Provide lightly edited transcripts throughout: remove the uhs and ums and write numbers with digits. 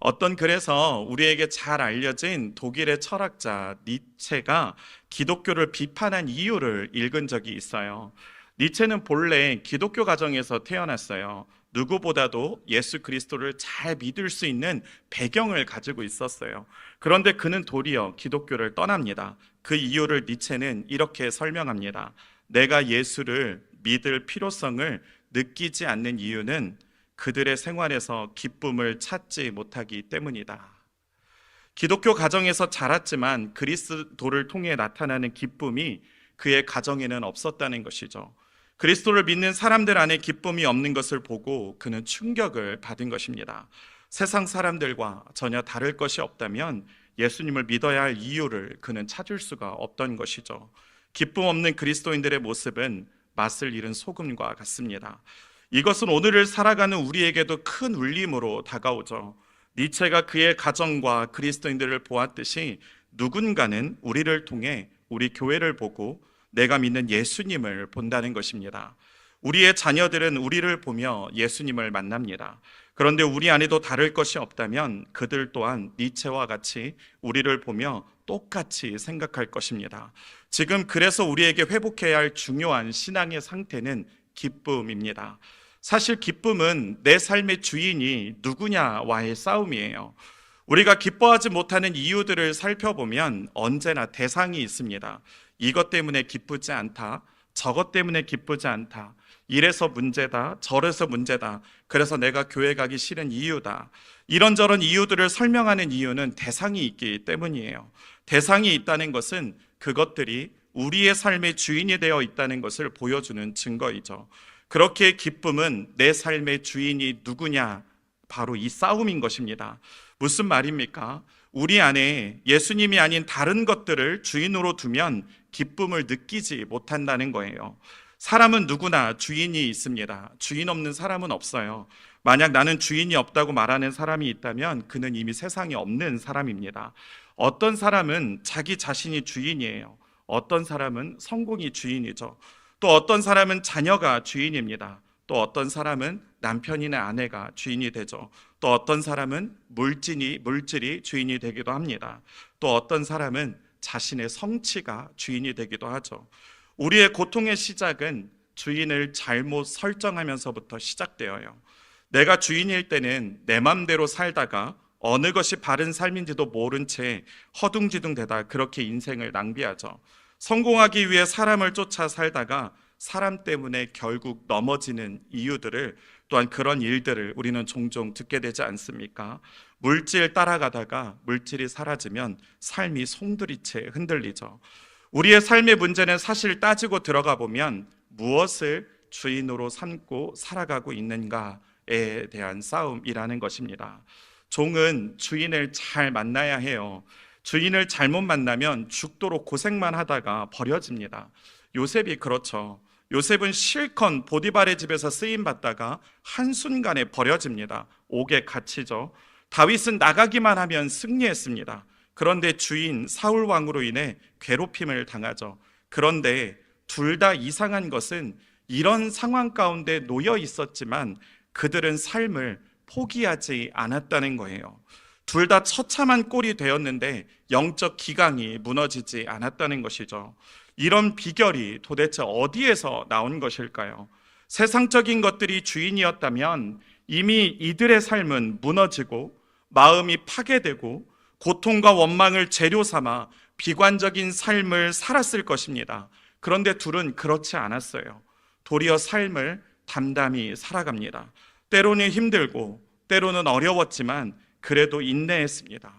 어떤 글에서 우리에게 잘 알려진 독일의 철학자 니체가 기독교를 비판한 이유를 읽은 적이 있어요. 니체는 본래 기독교 가정에서 태어났어요. 누구보다도 예수 그리스도를 잘 믿을 수 있는 배경을 가지고 있었어요. 그런데 그는 도리어 기독교를 떠납니다. 그 이유를 니체는 이렇게 설명합니다. 내가 예수를 믿을 필요성을 느끼지 않는 이유는 그들의 생활에서 기쁨을 찾지 못하기 때문이다. 기독교 가정에서 자랐지만 그리스도를 통해 나타나는 기쁨이 그의 가정에는 없었다는 것이죠. 그리스도를 믿는 사람들 안에 기쁨이 없는 것을 보고 그는 충격을 받은 것입니다. 세상 사람들과 전혀 다를 것이 없다면 예수님을 믿어야 할 이유를 그는 찾을 수가 없던 것이죠. 기쁨 없는 그리스도인들의 모습은 맛을 잃은 소금과 같습니다. 이것은 오늘을 살아가는 우리에게도 큰 울림으로 다가오죠. 니체가 그의 가정과 그리스도인들을 보았듯이 누군가는 우리를 통해 우리 교회를 보고 내가 믿는 예수님을 본다는 것입니다. 우리의 자녀들은 우리를 보며 예수님을 만납니다. 그런데 우리 안에도 다를 것이 없다면 그들 또한 니체와 같이 우리를 보며 똑같이 생각할 것입니다. 지금 그래서 우리에게 회복해야 할 중요한 신앙의 상태는 기쁨입니다. 사실 기쁨은 내 삶의 주인이 누구냐와의 싸움이에요. 우리가 기뻐하지 못하는 이유들을 살펴보면 언제나 대상이 있습니다. 이것 때문에 기쁘지 않다. 저것 때문에 기쁘지 않다. 이래서 문제다. 저래서 문제다. 그래서 내가 교회 가기 싫은 이유다. 이런저런 이유들을 설명하는 이유는 대상이 있기 때문이에요. 대상이 있다는 것은 그것들이 우리의 삶의 주인이 되어 있다는 것을 보여주는 증거이죠. 그렇게 기쁨은 내 삶의 주인이 누구냐? 바로 이 싸움인 것입니다. 무슨 말입니까? 우리 안에 예수님이 아닌 다른 것들을 주인으로 두면 기쁨을 느끼지 못한다는 거예요. 사람은 누구나 주인이 있습니다. 주인 없는 사람은 없어요. 만약 나는 주인이 없다고 말하는 사람이 있다면 그는 이미 세상에 없는 사람입니다. 어떤 사람은 자기 자신이 주인이에요. 어떤 사람은 성공이 주인이죠. 또 어떤 사람은 자녀가 주인입니다. 또 어떤 사람은 남편이나 아내가 주인이 되죠. 또 어떤 사람은 물질이 주인이 되기도 합니다. 또 어떤 사람은 자신의 성취가 주인이 되기도 하죠. 우리의 고통의 시작은 주인을 잘못 설정하면서부터 시작되어요. 내가 주인일 때는 내 맘대로 살다가 어느 것이 바른 삶인지도 모른 채 허둥지둥 되다 그렇게 인생을 낭비하죠. 성공하기 위해 사람을 쫓아 살다가 사람 때문에 결국 넘어지는 이유들을 또한 그런 일들을 우리는 종종 듣게 되지 않습니까? 물질 따라가다가 물질이 사라지면 삶이 송두리째 흔들리죠. 우리의 삶의 문제는 사실 따지고 들어가 보면 무엇을 주인으로 삼고 살아가고 있는가에 대한 싸움이라는 것입니다. 종은 주인을 잘 만나야 해요. 주인을 잘못 만나면 죽도록 고생만 하다가 버려집니다. 요셉이 그렇죠. 요셉은 실컷 보디발의 집에서 쓰임 받다가 한순간에 버려집니다. 옥에 갇히죠. 다윗은 나가기만 하면 승리했습니다. 그런데 주인 사울 왕으로 인해 괴롭힘을 당하죠. 그런데 둘 다 이상한 것은 이런 상황 가운데 놓여 있었지만 그들은 삶을 포기하지 않았다는 거예요. 둘 다 처참한 꼴이 되었는데 영적 기강이 무너지지 않았다는 것이죠. 이런 비결이 도대체 어디에서 나온 것일까요? 세상적인 것들이 주인이었다면 이미 이들의 삶은 무너지고 마음이 파괴되고 고통과 원망을 재료 삼아 비관적인 삶을 살았을 것입니다. 그런데 둘은 그렇지 않았어요. 도리어 삶을 담담히 살아갑니다. 때로는 힘들고 때로는 어려웠지만 그래도 인내했습니다.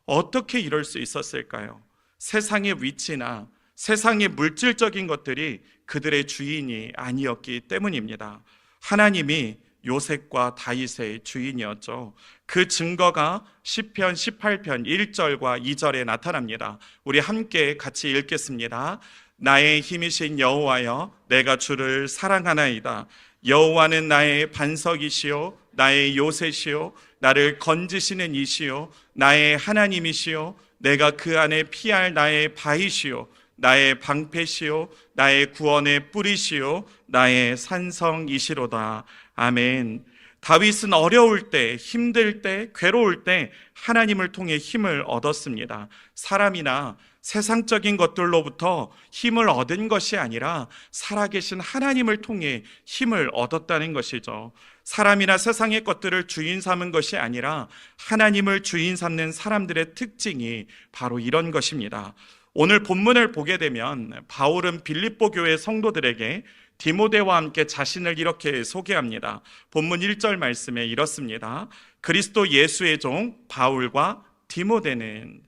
어떻게 이럴 수 있었을까요? 세상의 위치나 세상의 물질적인 것들이 그들의 주인이 아니었기 때문입니다. 하나님이 요셉과 다윗의 주인이었죠. 그 증거가 시편 18편 1절과 2절에 나타납니다. 우리 함께 같이 읽겠습니다. 나의 힘이신 여호와여, 내가 주를 사랑하나이다. 여호와는 나의 반석이시요 나의 요새시요 나를 건지시는 이시요 나의 하나님이시요 내가 그 안에 피할 나의 바위시요 나의 방패시요 나의 구원의 뿌리시요 나의 산성이시로다. 아멘. 다윗은 어려울 때, 힘들 때, 괴로울 때 하나님을 통해 힘을 얻었습니다. 사람이나 세상적인 것들로부터 힘을 얻은 것이 아니라 살아계신 하나님을 통해 힘을 얻었다는 것이죠. 사람이나 세상의 것들을 주인 삼은 것이 아니라 하나님을 주인 삼는 사람들의 특징이 바로 이런 것입니다. 오늘 본문을 보게 되면 바울은 빌립보 교회 성도들에게 디모데와 함께 자신을 이렇게 소개합니다. 본문 1절 말씀에 이렇습니다. 그리스도 예수의 종 바울과 디모데는,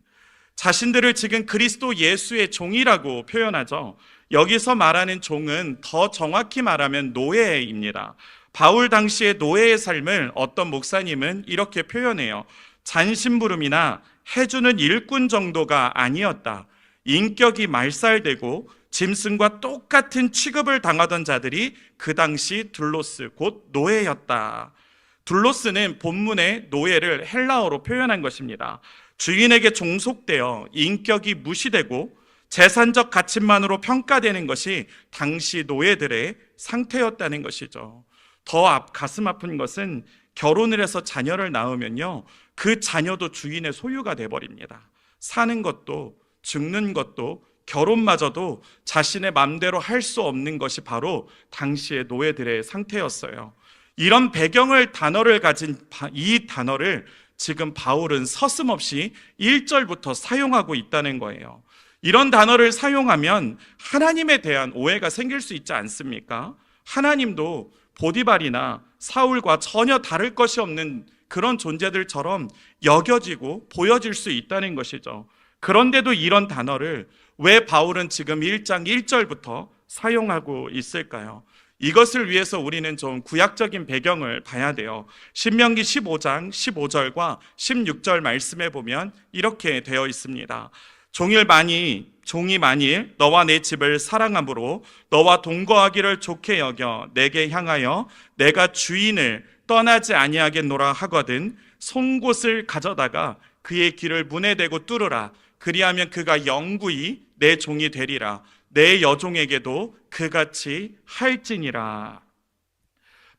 자신들을 지금 그리스도 예수의 종이라고 표현하죠. 여기서 말하는 종은 더 정확히 말하면 노예입니다. 바울 당시의 노예의 삶을 어떤 목사님은 이렇게 표현해요. 잔심부름이나 해주는 일꾼 정도가 아니었다. 인격이 말살되고 짐승과 똑같은 취급을 당하던 자들이 그 당시 둘로스, 곧 노예였다. 둘로스는 본문의 노예를 헬라어로 표현한 것입니다. 주인에게 종속되어 인격이 무시되고 재산적 가치만으로 평가되는 것이 당시 노예들의 상태였다는 것이죠. 더 가슴 아픈 것은 결혼을 해서 자녀를 낳으면요, 그 자녀도 주인의 소유가 돼버립니다. 사는 것도 죽는 것도 결혼마저도 자신의 맘대로 할 수 없는 것이 바로 당시의 노예들의 상태였어요. 이런 배경을 단어를 가진 이 단어를 지금 바울은 서슴없이 1절부터 사용하고 있다는 거예요. 이런 단어를 사용하면 하나님에 대한 오해가 생길 수 있지 않습니까? 하나님도 보디발이나 사울과 전혀 다를 것이 없는 그런 존재들처럼 여겨지고 보여질 수 있다는 것이죠. 그런데도 이런 단어를 왜 바울은 지금 1장 1절부터 사용하고 있을까요? 이것을 위해서 우리는 좀 구약적인 배경을 봐야 돼요. 신명기 15장 15절과 16절 말씀에 보면 이렇게 되어 있습니다. 종이 만일 너와 내 집을 사랑함으로 너와 동거하기를 좋게 여겨 내게 향하여 내가 주인을 떠나지 아니하겠노라 하거든 송곳을 가져다가 그의 길을 문에 대고 뚫으라. 그리하면 그가 영구히 내 종이 되리라. 내 여종에게도 그같이 할지니라.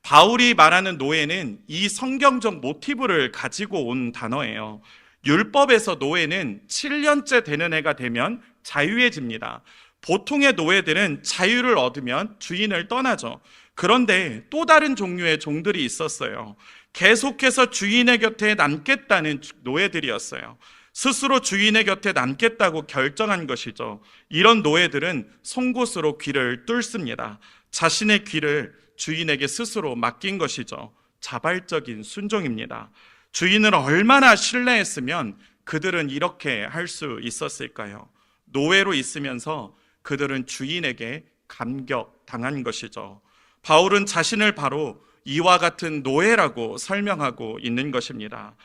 바울이 말하는 노예는 이 성경적 모티브를 가지고 온 단어예요. 율법에서 노예는 7년째 되는 해가 되면 자유해집니다. 보통의 노예들은 자유를 얻으면 주인을 떠나죠. 그런데 또 다른 종류의 종들이 있었어요. 계속해서 주인의 곁에 남겠다는 노예들이었어요. 스스로 주인의 곁에 남겠다고 결정한 것이죠. 이런 노예들은 송곳으로 귀를 뚫습니다. 자신의 귀를 주인에게 스스로 맡긴 것이죠. 자발적인 순종입니다. 주인을 얼마나 신뢰했으면 그들은 이렇게 할 수 있었을까요? 노예로 있으면서 그들은 주인에게 감격당한 것이죠. 바울은 자신을 바로 이와 같은 노예라고 설명하고 있는 것입니다.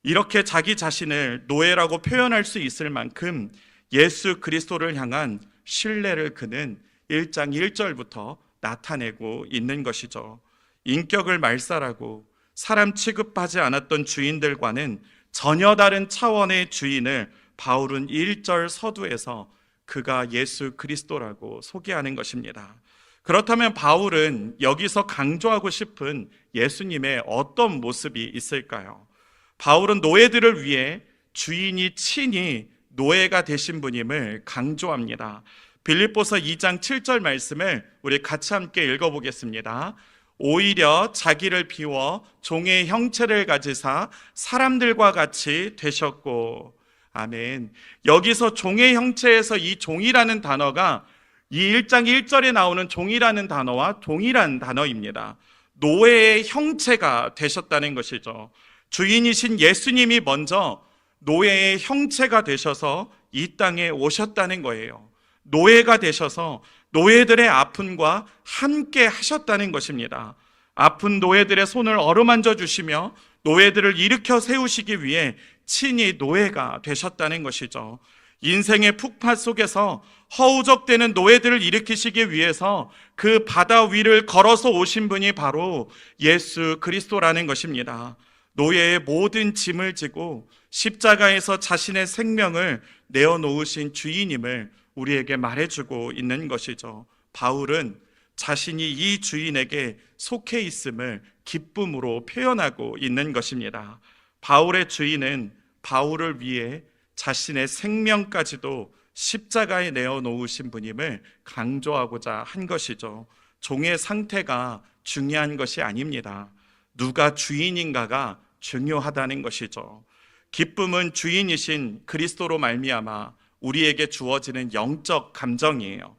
이렇게 자기 자신을 노예라고 표현할 수 있을 만큼 예수 그리스도를 향한 신뢰를 그는 1장 1절부터 나타내고 있는 것이죠. 인격을 말살하고 사람 취급하지 않았던 주인들과는 전혀 다른 차원의 주인을 바울은 1절 서두에서 그가 예수 그리스도라고 소개하는 것입니다. 그렇다면 바울은 여기서 강조하고 싶은 예수님의 어떤 모습이 있을까요? 바울은 노예들을 위해 주인이 친히 노예가 되신 분임을 강조합니다. 빌립보서 2장 7절 말씀을 우리 같이 함께 읽어보겠습니다. 오히려 자기를 비워 종의 형체를 가지사 사람들과 같이 되셨고. 아멘. 여기서 종의 형체에서 이 종이라는 단어가 이 1장 1절에 나오는 종이라는 단어와 동일한 단어입니다. 노예의 형체가 되셨다는 것이죠. 주인이신 예수님이 먼저 노예의 형체가 되셔서 이 땅에 오셨다는 거예요. 노예가 되셔서 노예들의 아픔과 함께 하셨다는 것입니다. 아픈 노예들의 손을 어루만져 주시며 노예들을 일으켜 세우시기 위해 친히 노예가 되셨다는 것이죠. 인생의 풍파 속에서 허우적대는 노예들을 일으키시기 위해서 그 바다 위를 걸어서 오신 분이 바로 예수 그리스도라는 것입니다. 노예의 모든 짐을 지고 십자가에서 자신의 생명을 내어놓으신 주인임을 우리에게 말해주고 있는 것이죠. 바울은 자신이 이 주인에게 속해 있음을 기쁨으로 표현하고 있는 것입니다. 바울의 주인은 바울을 위해 자신의 생명까지도 십자가에 내어놓으신 분임을 강조하고자 한 것이죠. 종의 상태가 중요한 것이 아닙니다. 누가 주인인가가 중요하다는 것이죠. 기쁨은 주인이신 그리스도로 말미암아 우리에게 주어지는 영적 감정이에요.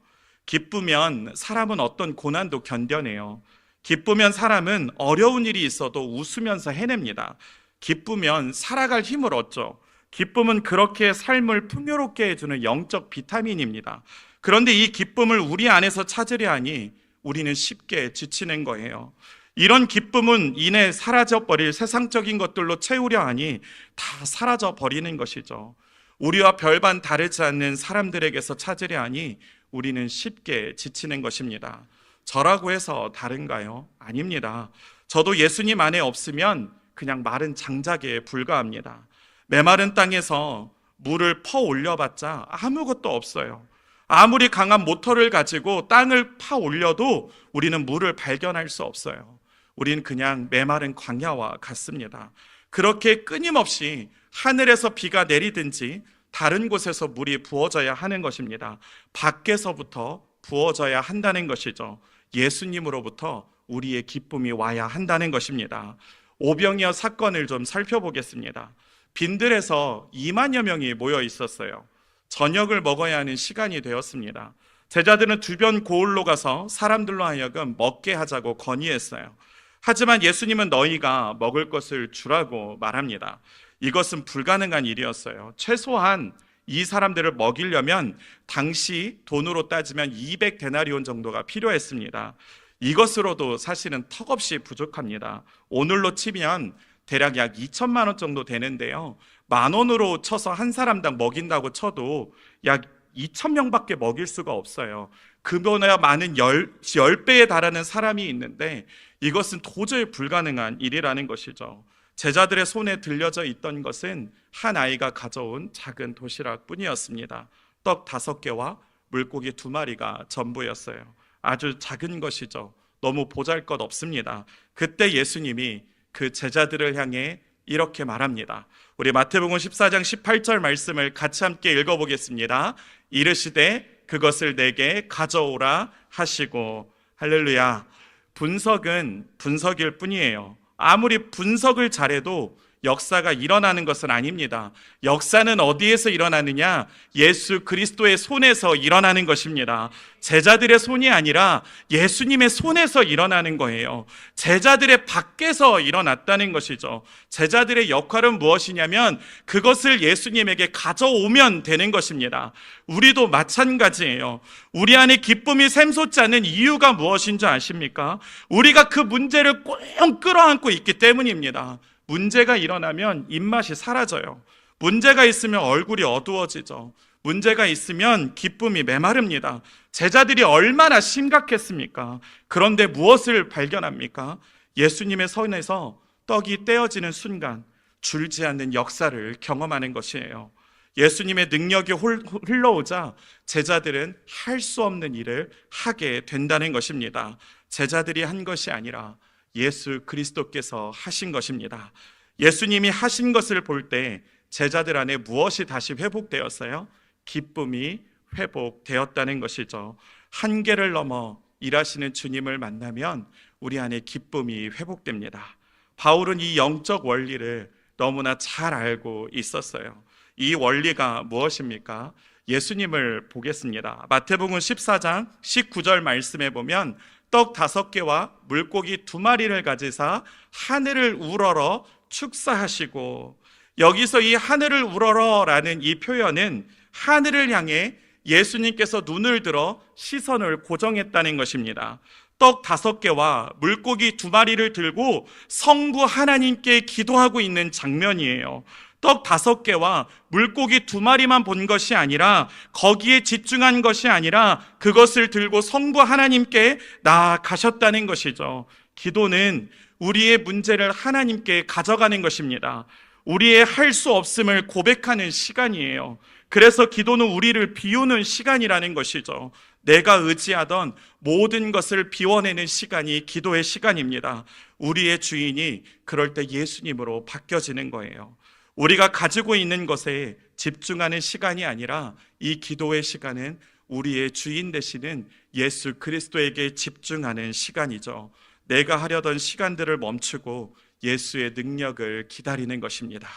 기쁘면 사람은 어떤 고난도 견뎌내요. 기쁘면 사람은 어려운 일이 있어도 웃으면서 해냅니다. 기쁘면 살아갈 힘을 얻죠. 기쁨은 그렇게 삶을 풍요롭게 해주는 영적 비타민입니다. 그런데 이 기쁨을 우리 안에서 찾으려 하니 우리는 쉽게 지치는 거예요. 이런 기쁨은 이내 사라져버릴 세상적인 것들로 채우려 하니 다 사라져버리는 것이죠. 우리와 별반 다르지 않는 사람들에게서 찾으려 하니 우리는 쉽게 지치는 것입니다. 저라고 해서 다른가요? 아닙니다. 저도 예수님 안에 없으면 그냥 마른 장작에 불과합니다. 메마른 땅에서 물을 퍼 올려봤자 아무것도 없어요. 아무리 강한 모터를 가지고 땅을 파 올려도 우리는 물을 발견할 수 없어요. 우리는 그냥 메마른 광야와 같습니다. 그렇게 끊임없이 하늘에서 비가 내리든지 다른 곳에서 물이 부어져야 하는 것입니다. 밖에서부터 부어져야 한다는 것이죠. 예수님으로부터 우리의 기쁨이 와야 한다는 것입니다. 오병이어 사건을 좀 살펴보겠습니다. 빈들에서 2만여 명이 모여 있었어요. 저녁을 먹어야 하는 시간이 되었습니다. 제자들은 주변 고을로 가서 사람들로 하여금 먹게 하자고 건의했어요. 하지만 예수님은 너희가 먹을 것을 주라고 말합니다. 이것은 불가능한 일이었어요. 최소한 이 사람들을 먹이려면 당시 돈으로 따지면 200데나리온 정도가 필요했습니다. 이것으로도 사실은 턱없이 부족합니다. 오늘로 치면 대략 약 2천만 원 정도 되는데요. 10,000원으로 쳐서 한 사람당 먹인다고 쳐도 약 2,000명밖에 먹일 수가 없어요. 그보다 많은 10배에 달하는 사람이 있는데 이것은 도저히 불가능한 일이라는 것이죠. 제자들의 손에 들려져 있던 것은 한 아이가 가져온 작은 도시락 뿐이었습니다. 떡 5개와 물고기 2마리가 전부였어요. 아주 작은 것이죠. 너무 보잘것없습니다. 그때 예수님이 그 제자들을 향해 이렇게 말합니다. 우리 마태복음 14장 18절 말씀을 같이 함께 읽어보겠습니다. 이르시되 그것을 내게 가져오라 하시고. 할렐루야. 분석은 분석일 뿐이에요. 아무리 분석을 잘해도 역사가 일어나는 것은 아닙니다. 역사는 어디에서 일어나느냐? 예수 그리스도의 손에서 일어나는 것입니다. 제자들의 손이 아니라 예수님의 손에서 일어나는 거예요. 제자들의 밖에서 일어났다는 것이죠. 제자들의 역할은 무엇이냐면 그것을 예수님에게 가져오면 되는 것입니다. 우리도 마찬가지예요. 우리 안에 기쁨이 샘솟지 않는 이유가 무엇인 줄 아십니까? 우리가 그 문제를 꼭 끌어안고 있기 때문입니다. 문제가 일어나면 입맛이 사라져요. 문제가 있으면 얼굴이 어두워지죠. 문제가 있으면 기쁨이 메마릅니다. 제자들이 얼마나 심각했습니까? 그런데 무엇을 발견합니까? 예수님의 손에서 떡이 떼어지는 순간 줄지 않는 역사를 경험하는 것이에요. 예수님의 능력이 흘러오자 제자들은 할 수 없는 일을 하게 된다는 것입니다. 제자들이 한 것이 아니라 예수 그리스도께서 하신 것입니다. 예수님이 하신 것을 볼 때 제자들 안에 무엇이 다시 회복되었어요? 기쁨이 회복되었다는 것이죠. 한계를 넘어 일하시는 주님을 만나면 우리 안에 기쁨이 회복됩니다. 바울은 이 영적 원리를 너무나 잘 알고 있었어요. 이 원리가 무엇입니까? 예수님을 보겠습니다. 마태복음 14장 19절 말씀에 보면 떡 5개와 물고기 2마리를 가지사 하늘을 우러러 축사하시고, 여기서 이 하늘을 우러러라는 이 표현은 하늘을 향해 예수님께서 눈을 들어 시선을 고정했다는 것입니다. 떡 5개와 물고기 2마리를 들고 성부 하나님께 기도하고 있는 장면이에요. 떡 5개와 물고기 2마리만 본 것이 아니라, 거기에 집중한 것이 아니라 그것을 들고 성부 하나님께 나아가셨다는 것이죠. 기도는 우리의 문제를 하나님께 가져가는 것입니다. 우리의 할 수 없음을 고백하는 시간이에요. 그래서 기도는 우리를 비우는 시간이라는 것이죠. 내가 의지하던 모든 것을 비워내는 시간이 기도의 시간입니다. 우리의 주인이 그럴 때 예수님으로 바뀌어지는 거예요. 우리가 가지고 있는 것에 집중하는 시간이 아니라 이 기도의 시간은 우리의 주인 되시는 예수 그리스도에게 집중하는 시간이죠. 내가 하려던 시간들을 멈추고 예수의 능력을 기다리는 것입니다.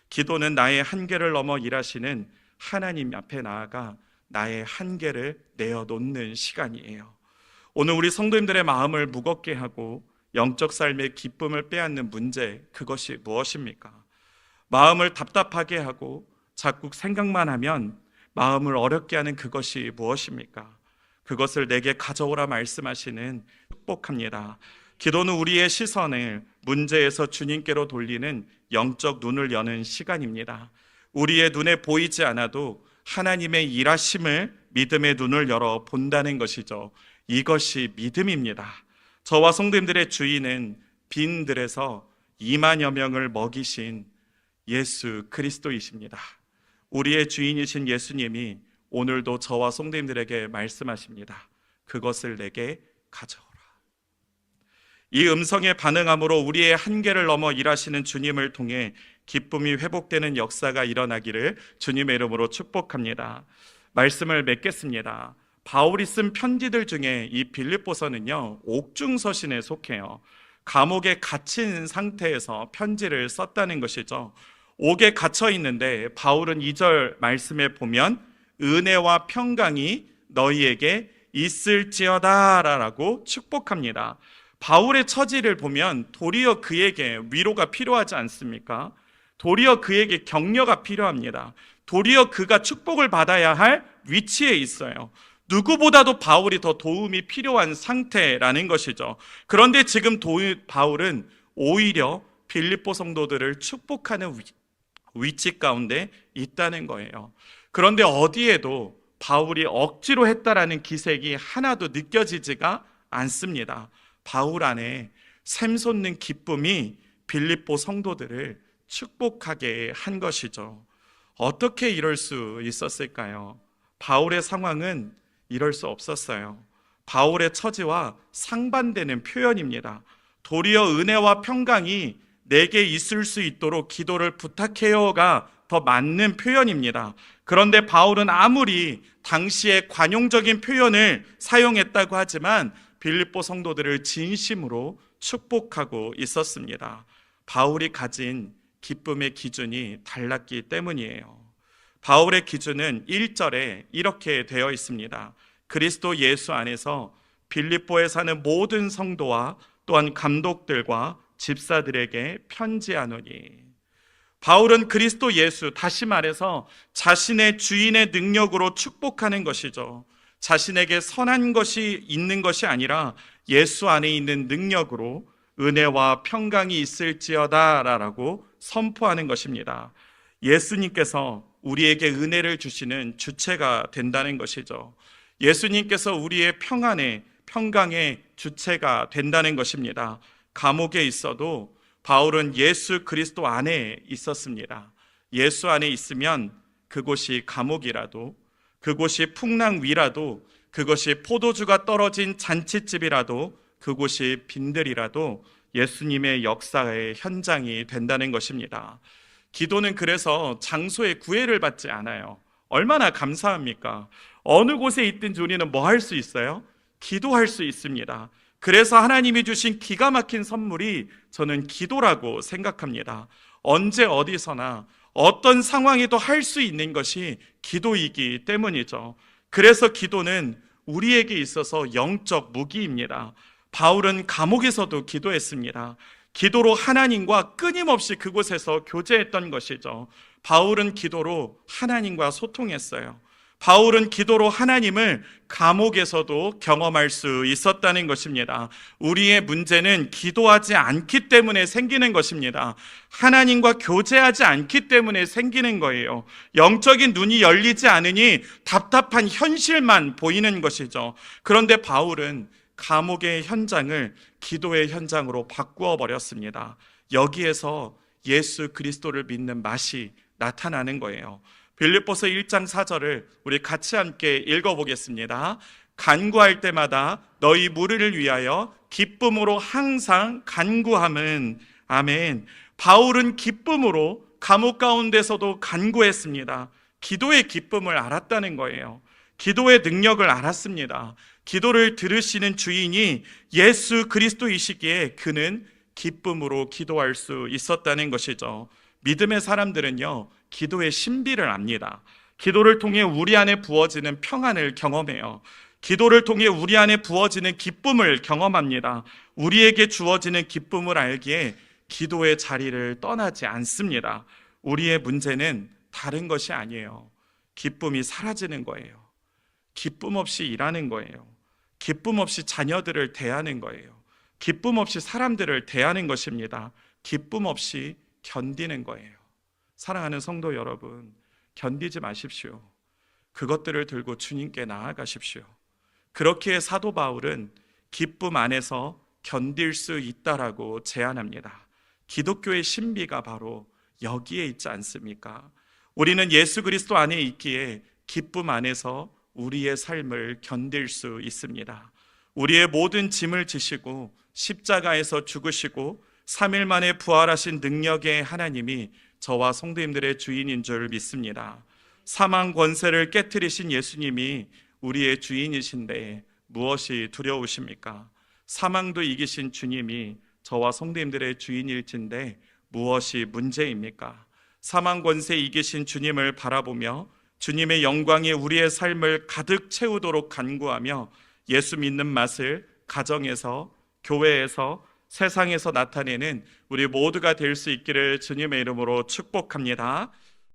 기도는 나의 한계를 넘어 일하시는 하나님 앞에 나아가 나의 한계를 내어놓는 시간이에요. 오늘 우리 성도님들의 마음을 무겁게 하고 영적 삶의 기쁨을 빼앗는 문제, 그것이 무엇입니까? 마음을 답답하게 하고 자꾸 생각만 하면 마음을 어렵게 하는 그것이 무엇입니까? 그것을 내게 가져오라 말씀하시는 축복합니다. 기도는 우리의 시선을 문제에서 주님께로 돌리는 영적 눈을 여는 시간입니다. 우리의 눈에 보이지 않아도 하나님의 일하심을 믿음의 눈을 열어 본다는 것이죠. 이것이 믿음입니다. 저와 성도님들의 주인은 빈들에서 2만여 명을 먹이신 예수 그리스도이십니다. 우리의 주인이신 예수님이 오늘도 저와 성도님들에게 말씀하십니다. 그것을 내게 가져오라. 이 음성에 반응함으로 우리의 한계를 넘어 일하시는 주님을 통해 기쁨이 회복되는 역사가 일어나기를 주님의 이름으로 축복합니다. 말씀을 맺겠습니다. 바울이 쓴 편지들 중에 이 빌립보서는요, 옥중서신에 속해요. 감옥에 갇힌 상태에서 편지를 썼다는 것이죠. 옥에 갇혀 있는데 바울은 2절 말씀에 보면 은혜와 평강이 너희에게 있을지어다라고 축복합니다. 바울의 처지를 보면 도리어 그에게 위로가 필요하지 않습니까? 도리어 그에게 격려가 필요합니다. 도리어 그가 축복을 받아야 할 위치에 있어요. 누구보다도 바울이 더 도움이 필요한 상태라는 것이죠. 그런데 지금 바울은 오히려 빌립보 성도들을 축복하는 위치 가운데 있다는 거예요. 그런데 어디에도 바울이 억지로 했다라는 기색이 하나도 느껴지지가 않습니다. 바울 안에 샘솟는 기쁨이 빌립보 성도들을 축복하게 한 것이죠. 어떻게 이럴 수 있었을까요? 바울의 상황은 이럴 수 없었어요. 바울의 처지와 상반되는 표현입니다. 도리어 은혜와 평강이 내게 있을 수 있도록 기도를 부탁해요가 더 맞는 표현입니다. 그런데 바울은 아무리 당시에 관용적인 표현을 사용했다고 하지만 빌립보 성도들을 진심으로 축복하고 있었습니다. 바울이 가진 기쁨의 기준이 달랐기 때문이에요. 바울의 기준은 1절에 이렇게 되어 있습니다. 그리스도 예수 안에서 빌립보에 사는 모든 성도와 또한 감독들과 집사들에게 편지하노니. 바울은 그리스도 예수, 다시 말해서 자신의 주인의 능력으로 축복하는 것이죠. 자신에게 선한 것이 있는 것이 아니라 예수 안에 있는 능력으로 은혜와 평강이 있을지어다라고 선포하는 것입니다. 예수님께서 우리에게 은혜를 주시는 주체가 된다는 것이죠. 예수님께서 우리의 평강의 주체가 된다는 것입니다. 감옥에 있어도 바울은 예수 그리스도 안에 있었습니다. 예수 안에 있으면 그곳이 감옥이라도, 그곳이 풍랑 위라도, 그것이 포도주가 떨어진 잔치집이라도, 그곳이 빈들이라도 예수님의 역사의 현장이 된다는 것입니다. 기도는 그래서 장소의 구애를 받지 않아요. 얼마나 감사합니까? 어느 곳에 있든지 우리는 뭐 할 수 있어요? 기도할 수 있습니다. 그래서 하나님이 주신 기가 막힌 선물이 저는 기도라고 생각합니다. 언제 어디서나 어떤 상황에도 할 수 있는 것이 기도이기 때문이죠. 그래서 기도는 우리에게 있어서 영적 무기입니다. 바울은 감옥에서도 기도했습니다. 기도로 하나님과 끊임없이 그곳에서 교제했던 것이죠. 바울은 기도로 하나님과 소통했어요. 바울은 기도로 하나님을 감옥에서도 경험할 수 있었다는 것입니다. 우리의 문제는 기도하지 않기 때문에 생기는 것입니다. 하나님과 교제하지 않기 때문에 생기는 거예요. 영적인 눈이 열리지 않으니 답답한 현실만 보이는 것이죠. 그런데 바울은 감옥의 현장을 기도의 현장으로 바꾸어 버렸습니다. 여기에서 예수 그리스도를 믿는 맛이 나타나는 거예요. 빌립보서 1장 4절을 우리 같이 함께 읽어보겠습니다. 간구할 때마다 너희 무리를 위하여 기쁨으로 항상 간구함은 아멘. 바울은 기쁨으로 감옥 가운데서도 간구했습니다. 기도의 기쁨을 알았다는 거예요. 기도의 능력을 알았습니다. 기도를 들으시는 주인이 예수 그리스도이시기에 그는 기쁨으로 기도할 수 있었다는 것이죠. 믿음의 사람들은요, 기도의 신비를 압니다. 기도를 통해 우리 안에 부어지는 평안을 경험해요. 기도를 통해 우리 안에 부어지는 기쁨을 경험합니다. 우리에게 주어지는 기쁨을 알기에 기도의 자리를 떠나지 않습니다. 우리의 문제는 다른 것이 아니에요. 기쁨이 사라지는 거예요. 기쁨 없이 일하는 거예요. 기쁨 없이 자녀들을 대하는 거예요. 기쁨 없이 사람들을 대하는 것입니다. 기쁨 없이 견디는 거예요. 사랑하는 성도 여러분, 견디지 마십시오. 그것들을 들고 주님께 나아가십시오. 그렇기에 사도 바울은 기쁨 안에서 견딜 수 있다라고 제안합니다. 기독교의 신비가 바로 여기에 있지 않습니까? 우리는 예수 그리스도 안에 있기에 기쁨 안에서 우리의 삶을 견딜 수 있습니다. 우리의 모든 짐을 지시고 십자가에서 죽으시고 3일 만에 부활하신 능력의 하나님이 저와 성도님들의 주인인 줄 믿습니다. 사망 권세를 깨트리신 예수님이 우리의 주인이신데 무엇이 두려우십니까? 사망도 이기신 주님이 저와 성도님들의 주인일진데 무엇이 문제입니까? 사망 권세 이기신 주님을 바라보며 주님의 영광이 우리의 삶을 가득 채우도록 간구하며 예수 믿는 맛을 가정에서, 교회에서, 세상에서 나타내는 우리 모두가 될 수 있기를 주님의 이름으로 축복합니다.